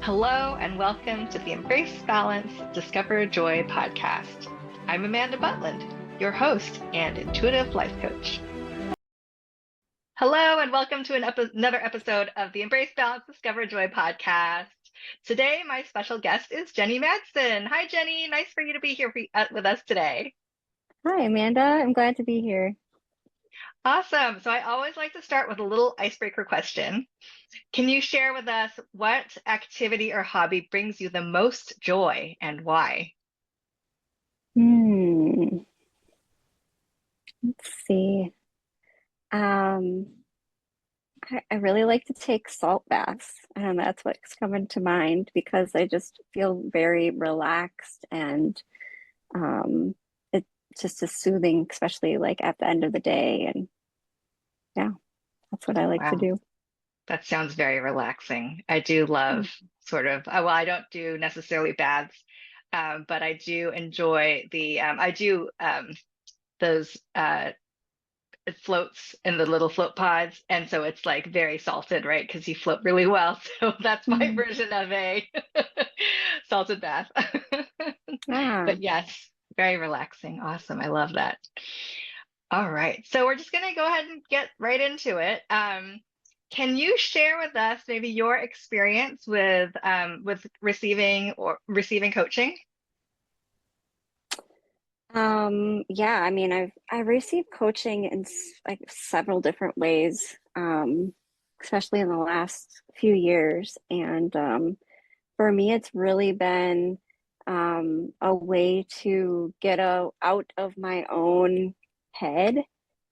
Hello, and welcome to the Embrace Balance, Discover Joy podcast. I'm Amanda Butland, your host and intuitive life coach. Hello, and welcome to another episode of the Embrace Balance, Discover Joy podcast. Today, my special guest is Jenny Madsen. Hi, Jenny. Nice for you to be here with us today. Hi, Amanda. I'm glad to be here. Awesome. So I always like to start with a little icebreaker question. Can you share with us what activity or hobby brings you the most joy and why? Hmm. Let's see. Um, I really like to take salt baths, and that's what's coming to mind because I just feel very relaxed and um, it just is soothing, especially like at the end of the day. And yeah, that's what I like to Wow. do. That sounds very relaxing. I do love sort of, well, I don't do necessarily baths, but I do enjoy I do those it floats in the little float pods. And so it's like very salted, right? Because you float really well. So that's my Mm. version of a salted bath. Ah, But yes, very relaxing. Awesome. I love that. All right. So we're just going to go ahead and get right into it. Can you share with us maybe your experience with receiving coaching? yeah, I mean, I've received coaching in like several different ways, especially in the last few years. And for me, it's really been a way to out of my own head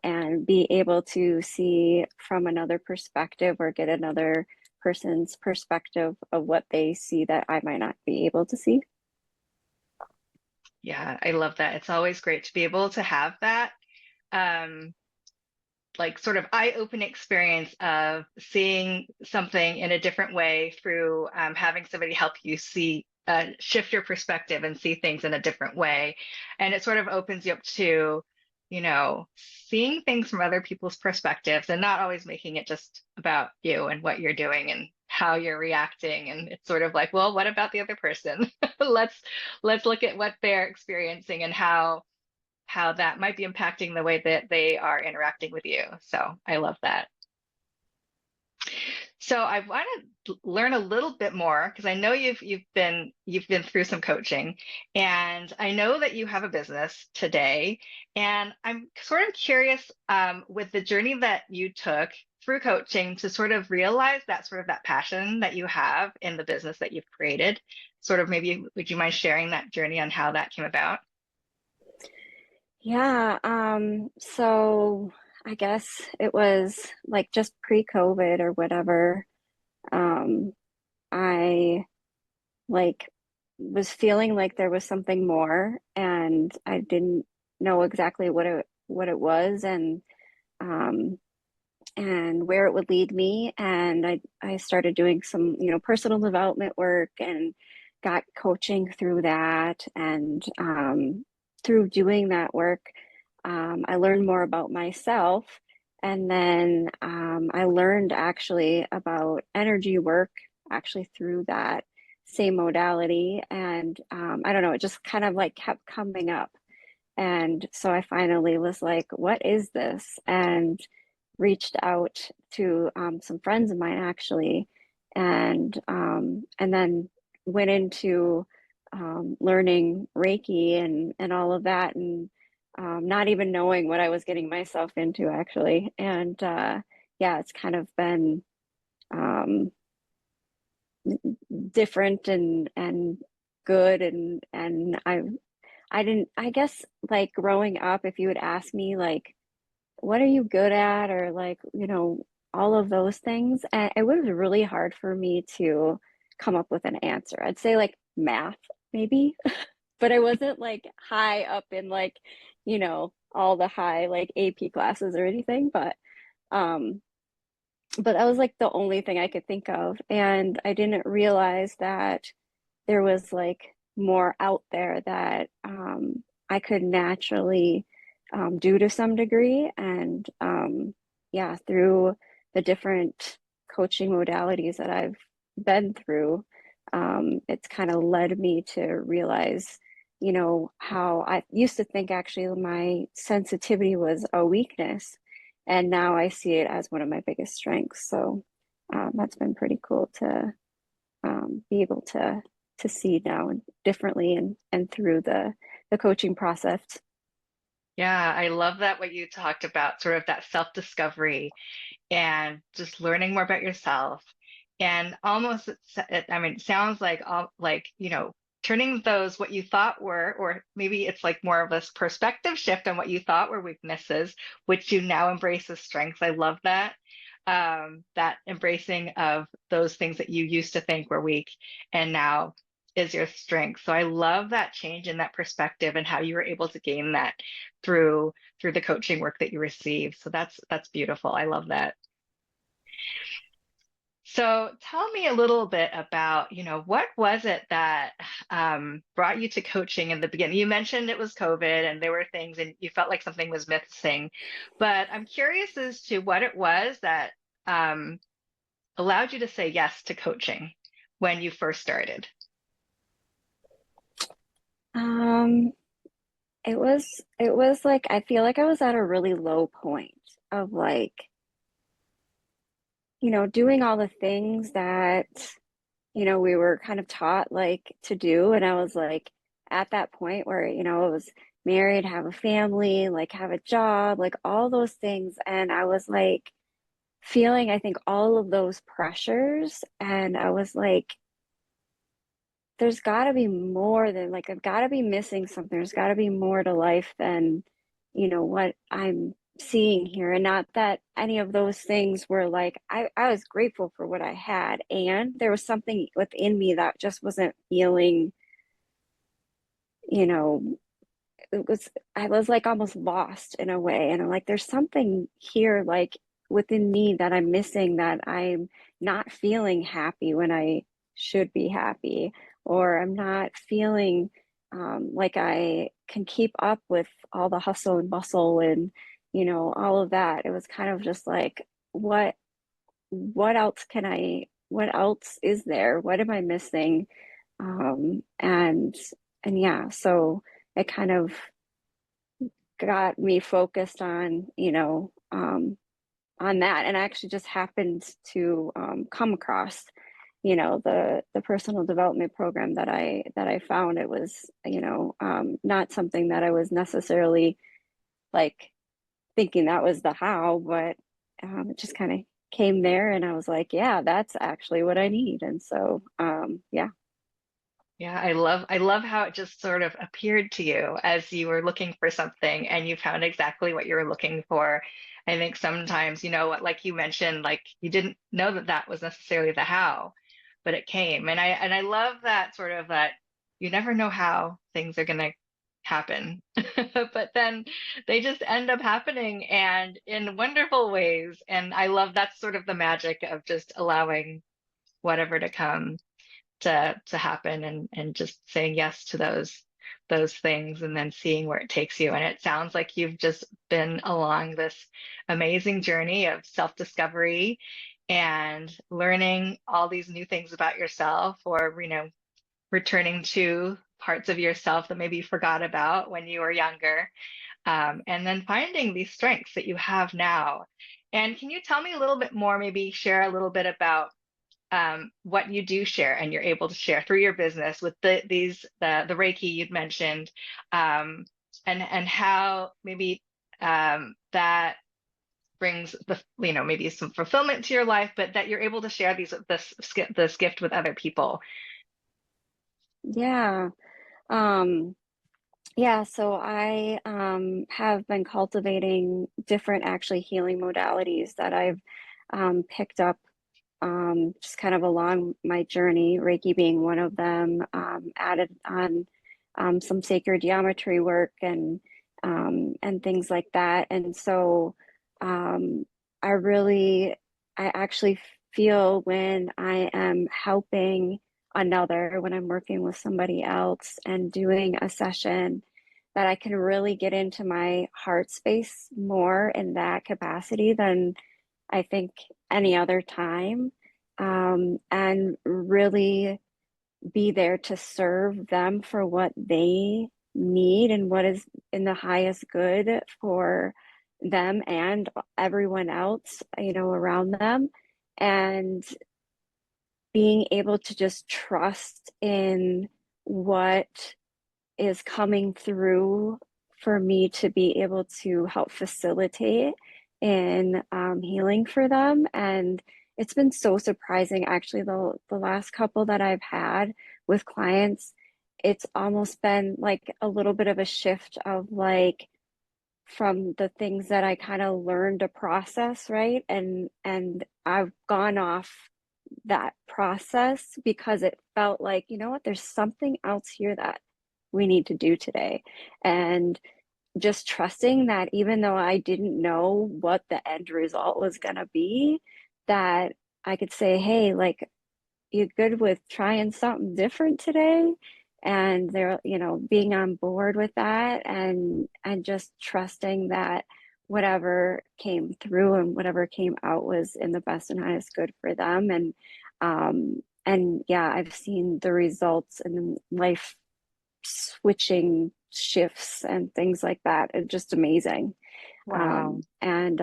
and be able to see from another perspective or get another person's perspective of what they see that I might not be able to see. Yeah, I love that. It's always great to be able to have that um, like sort of eye-opening experience of seeing something in a different way through having somebody help you see shift your perspective and see things in a different way. And it sort of opens you up to, seeing things from other people's perspectives and not always making it just about you and what you're doing and how you're reacting. And it's sort of like, well, what about the other person? Let's look at what they're experiencing and how that might be impacting the way that they are interacting with you. So I love that. So I want to learn a little bit more because I know you've been through some coaching, and I know that you have a business today. And I'm sort of curious with the journey that you took through coaching to sort of realize that passion that you have in the business that you've created. Sort of maybe would you mind sharing that journey on how that came about? Yeah, so I guess it was like just pre-COVID or whatever. Um, I like was feeling like there was something more and I didn't know exactly what it was um and where it would lead me. And I started doing some, personal development work and got coaching through that. And through doing that work, I learned more about myself. And then I learned actually about energy work actually through that same modality. And I don't know, it just kind of like kept coming up. And so I finally was like, what is this? And reached out to some friends of mine actually, and then went into learning Reiki and all of that, and not even knowing what I was getting myself into actually. And yeah, it's kind of been um, different and good, and I didn't, I guess, like growing up, if you would ask me like what are you good at, or like, all of those things, and it was really hard for me to come up with an answer. I'd say like math maybe, but I wasn't like high up in like, all the high like AP classes or anything, um but that was like the only thing I could think of, and I didn't realize that there was like more out there that I could naturally do to some degree. And yeah, through the different coaching modalities that I've been through, it's kind of led me to realize, how I used to think actually my sensitivity was a weakness, and now I see it as one of my biggest strengths. So that's been pretty cool to be able to see now differently and through the coaching process. Yeah, I love that what you talked about, sort of that self-discovery and just learning more about yourself. And almost, I mean, it sounds like all like, turning those what you thought were, or maybe it's like more of this perspective shift on what you thought were weaknesses, which you now embrace as strengths. I love that. That embracing of those things that you used to think were weak and now is your strength. So I love that change in that perspective and how you were able to gain that through the coaching work that you received. So that's beautiful. I love that. So tell me a little bit about, what was it that brought you to coaching in the beginning? You mentioned it was COVID and there were things and you felt like something was missing, but I'm curious as to what it was that um, allowed you to say yes to coaching when you first started. Um, it was like I feel like I was at a really low point of like, doing all the things that, we were kind of taught like to do. And I was like at that point where, I was married, have a family, like have a job, like all those things. And I was like feeling, I think, all of those pressures. And I was like, there's got to be more than like I've got to be missing something. There's got to be more to life than, what I'm seeing here. And not that any of those things were like I was grateful for what I had. And there was something within me that just wasn't feeling, you know, I was like almost lost in a way. And I'm like, there's something here like within me that I'm missing, that I'm not feeling happy when I should be happy, or I'm not feeling like I can keep up with all the hustle and bustle and, all of that. It was kind of just like, what else what else is there? What am I missing? Um, and, and yeah, so it kind of got me focused on, on that. And I actually just happened to come across, the personal development program that I found. It was, not something that I was necessarily like thinking that was the how, but it just kind of came there, and I was like, yeah, that's actually what I need. And so, yeah. Yeah, I love how it just sort of appeared to you as you were looking for something and you found exactly what you were looking for. I think sometimes, like you mentioned, like you didn't know that that was necessarily the how, but it came. And I love that sort of that you never know how things are going to happen, but then they just end up happening and in wonderful ways. And I love that's sort of the magic of just allowing whatever to come to happen and just saying yes to those things and then seeing where it takes you. And it sounds like you've just been along this amazing journey of self-discovery and learning all these new things about yourself, or returning to parts of yourself that maybe you forgot about when you were younger, and then finding these strengths that you have now. And can you tell me a little bit more, maybe share a little bit about what you do share and you're able to share through your business with the Reiki you'd mentioned, and how maybe that brings maybe some fulfillment to your life, but that you're able to share this gift with other people. Yeah. Um, Yeah, so I have been cultivating different actually healing modalities that I've picked up just kind of along my journey, Reiki being one of them, added on some sacred geometry work and things like that. And so um, I really, I actually feel when I am helping another, when I'm working with somebody else and doing a session, that I can really get into my heart space more in that capacity than I think any other time. And really be there to serve them for what they need and what is in the highest good for them and everyone else, around them. And being able to just trust in what is coming through for me to be able to help facilitate in healing for them. And it's been so surprising, actually, the last couple that I've had with clients, it's almost been like a little bit of a shift of like from the things that I kind of learned to process, right? And I've gone off that process because it felt like, you know what, there's something else here that we need to do today. And just trusting that even though I didn't know what the end result was going to be, that I could say, hey, like, you good with trying something different today? And they're, being on board with that, and just trusting that whatever came through and whatever came out was in the best and highest good for them. And yeah, I've seen the results and life switching shifts and things like that. It's just amazing. Wow. And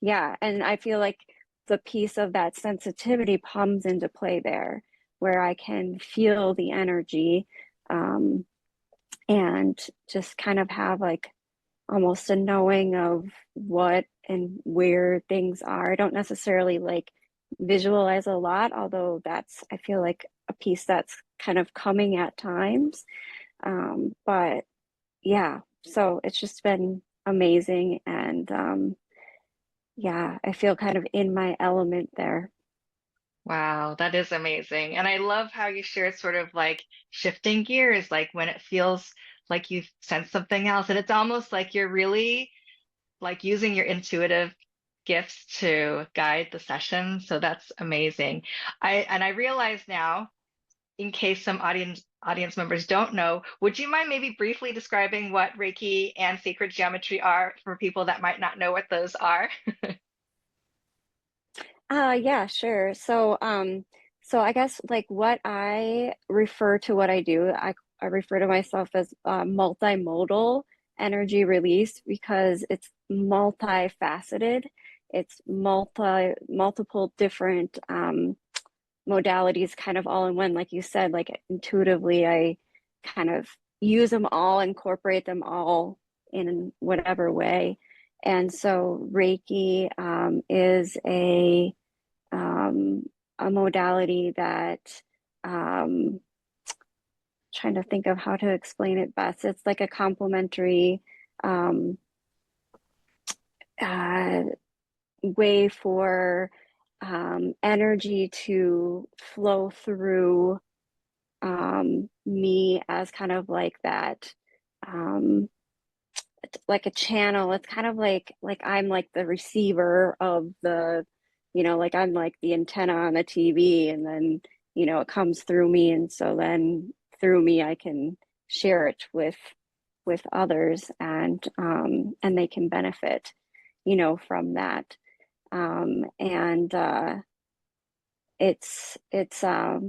yeah, and I feel like the piece of that sensitivity comes into play there, where I can feel the energy, um, and just kind of have like almost a knowing of what and where things are. I don't necessarily like visualize a lot, although that's, I feel like, a piece that's kind of coming at times. But yeah, so it's just been amazing. And yeah, I feel kind of in my element there. Wow, that is amazing. And I love how you shared sort of like shifting gears, like when it feels like you sense something else. And it's almost like you're really like using your intuitive gifts to guide the session. So that's amazing. I realize now, in case some audience members don't know, would you mind maybe briefly describing what Reiki and sacred geometry are for people that might not know what those are? Yeah, sure. So I guess like what I refer to what I do, I refer to myself as multimodal energy release because it's multifaceted. It's multiple different modalities kind of all in one. Like you said, like intuitively, I kind of use them all, incorporate them all in whatever way. And so Reiki is um, a modality that, um, trying to think of how to explain it best. It's like a complementary um, uh, way for energy to flow through me as kind of like that, um, like a channel. It's kind of like I'm like the receiver of the, like I'm like the antenna on the TV, and then it comes through me, and so then through me I can share it with others, and they can benefit, from that. And it's uh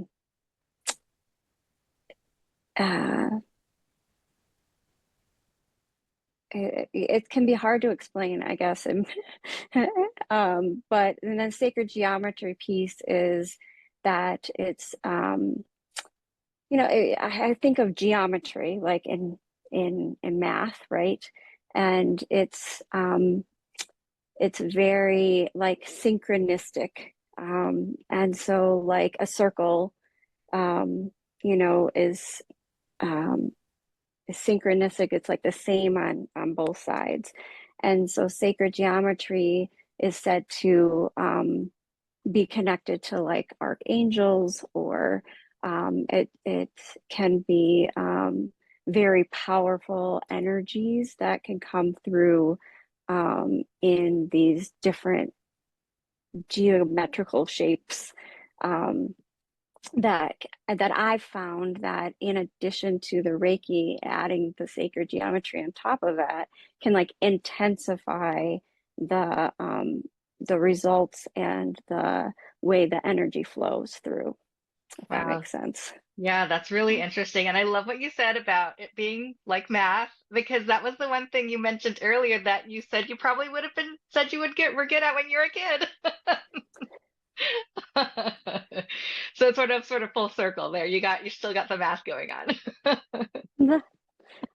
it can be hard to explain, I guess. And but and then sacred geometry piece is that it's I think of geometry like in math, right? And it's very like synchronistic. And so like a circle, um, is um, synchronistic. It's like the same on both sides. And so sacred geometry is said to be connected to like archangels, or it can be very powerful energies that can come through in these different geometrical shapes, um, that I've found that in addition to the Reiki, adding the sacred geometry on top of that can like intensify the results and the way the energy flows through. if that Wow. makes sense. Yeah, that's really interesting. And I love what you said about it being like math, because that was the one thing you mentioned earlier that you said you probably would have been said you would get were good at when you were a kid. So it's sort of full circle there. You still got the math going on.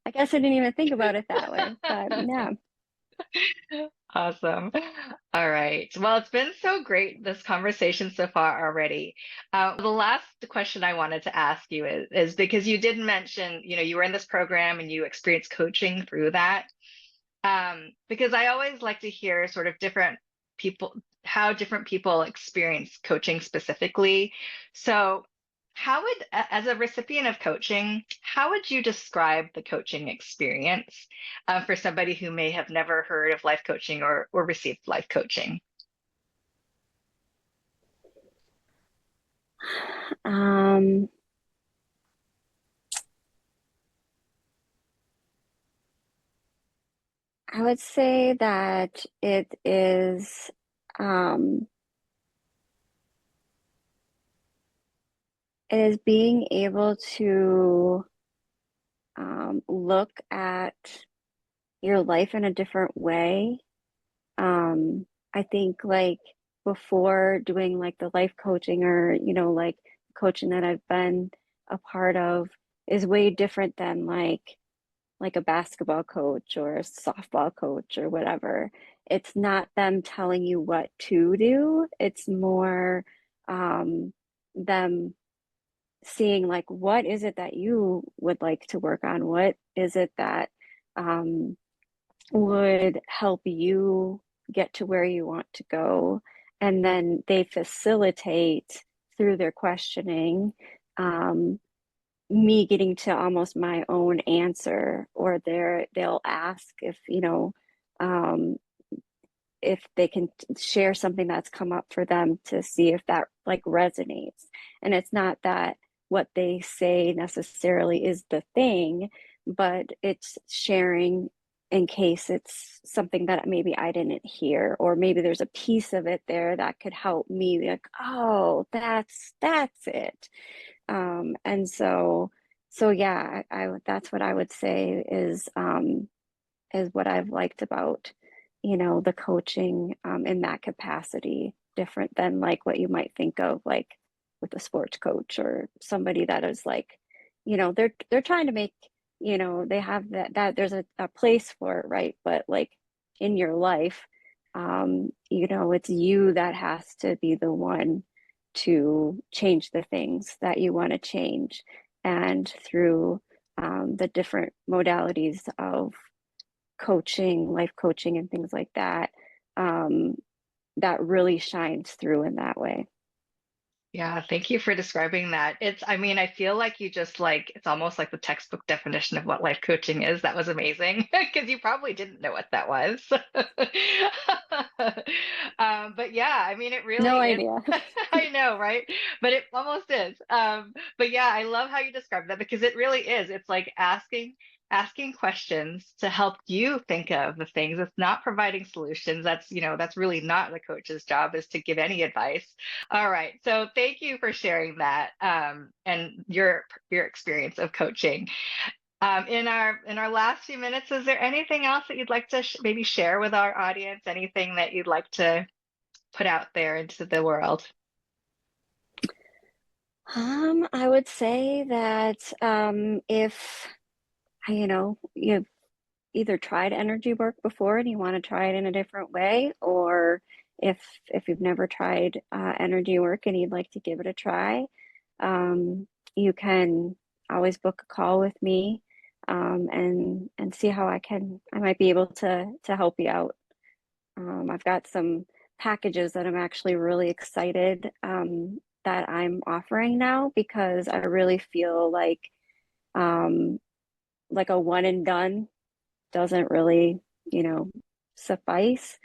I guess I didn't even think about it that way, but yeah. Awesome. All right. Well, it's been so great, this conversation so far already. The last question I wanted to ask you is because you did mention, you were in this program and you experienced coaching through that. Because I always like to hear sort of different people, how different people experience coaching specifically. So, as a recipient of coaching, how would you describe the coaching experience for somebody who may have never heard of life coaching or received life coaching? Um, I would say that um, it is being able to look at your life in a different way. I think like before doing like the life coaching or, like coaching that I've been a part of is way different than like a basketball coach or a softball coach or whatever. It's not them telling you what to do. It's more them seeing like what is it that you would like to work on? What is it that um, would help you get to where you want to go? And then they facilitate through their questioning um, me getting to almost my own answer, or they'll ask um, if they can share something that's come up for them to see if that like resonates. And it's not that what they say necessarily is the thing, but it's sharing in case it's something that maybe I didn't hear, or maybe there's a piece of it there that could help me be like, oh, that's it. And so yeah, I that's what I would say is what I've liked about, the coaching in that capacity, different than like what you might think of like with a sports coach or somebody that is like, they're trying to make, they have that there's a place for it, right? But like in your life, it's you that has to be the one to change the things that you want to change. And through the different modalities of coaching, life coaching, and things like that, um, that really shines through in that way. Yeah, thank you for describing that. I mean, I feel like you just like, it's almost like the textbook definition of what life coaching is. That was amazing because you probably didn't know what that was. But yeah, I mean, it No really is. idea. I know, right? But it almost is. But yeah, I love how you describe that because it really is. It's like asking questions to help you think of the things. It's not providing solutions. That's really not the coach's job is to give any advice. All right. So thank you for sharing that and your experience of coaching. In our last few minutes, is there anything else that you'd like to maybe share with our audience? Anything that you'd like to put out there into the world? I would say that if you've either tried energy work before and you want to try it in a different way, or if you've never tried energy work and you'd like to give it a try, um, you can always book a call with me and see how I might be able to help you out. I've got some packages that I'm actually really excited that I'm offering now because I really feel um, like a one and done doesn't really, you know, suffice.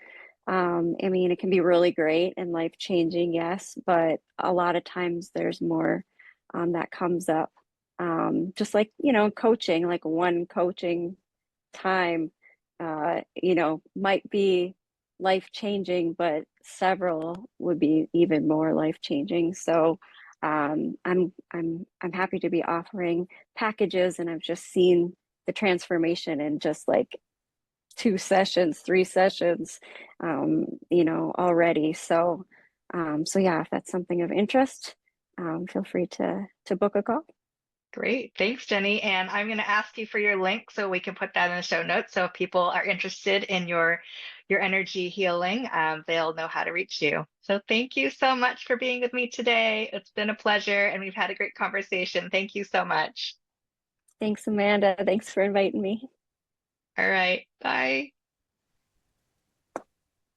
I mean, it can be really great and life changing, yes, but a lot of times there's more that comes up. Just like, coaching, like one coaching time, might be life changing, but several would be even more life changing. So I'm happy to be offering packages, and I've just seen the transformation in just like 2 sessions, 3 sessions, already. So yeah, if that's something of interest, feel free to book a call. Great. Thanks, Jenny. And I'm going to ask you for your link so we can put that in the show notes. So if people are interested in your energy healing, they'll know how to reach you. So thank you so much for being with me today. It's been a pleasure, and we've had a great conversation. Thank you so much. Thanks, Amanda. Thanks for inviting me. All right. Bye.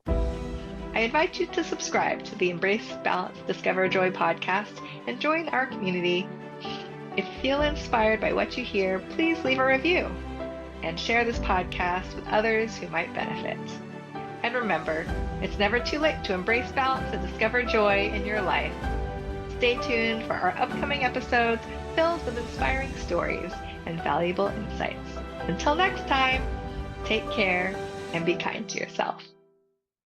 I invite you to subscribe to the Embrace Balance Discover Joy podcast and join our community. If you feel inspired by what you hear, please leave a review and share this podcast with others who might benefit. And remember, it's never too late to embrace balance and discover joy in your life. Stay tuned for our upcoming episodes filled with inspiring stories and valuable insights. Until next time, take care and be kind to yourself.